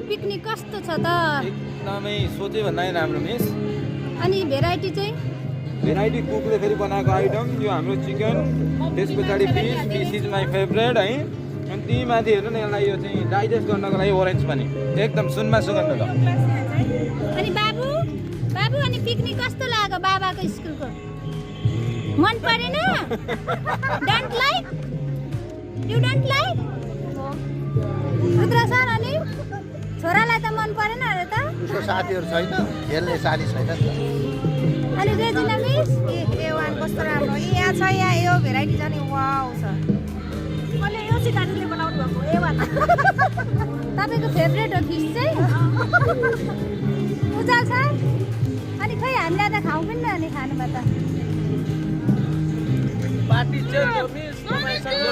Picnic कस्तो छ त? एकदमै सोचे भन्दा राम्रो मिस। अनि भेराइटी चाहिँ? भेराइटी कुकले फेरि बनाएको आइटम यो हाम्रो चिकन, त्यस पछाडि फिस इज माई फेभरेट है। अनि ती माथि हेर्नु न यसलाई यो चाहिँ डाइजेस्ट गर्नको लागि ओरेन्ज पनि एकदम सुनमा सुगन्ध छ। अनि बाबु अनि पिकनिक कस्तो लाग्यो बाबाको स्कुलको? मन परेन? Don't like? You don't like? Rudra sir अनि छोरालाई त मन परेन अरे त? उसको साथीहरू छैन, खेल्ने साथी छैन नि त। अनि रेजिना मिस A1 कस्तो राम्रो यहाँ छ। यहाँ यो भेराइटी छ नि वाउ छ। मैले यो चाहिँ दाजुले बनाउनु भएको A1 तपाईँको फेभरेट हो फिस चाहिँ? उजाल सर अनि खै हामीलाई त खाउँ पनि न अनि खानुमा त पार्टी चेन्ज हो मिस। तपाईसँग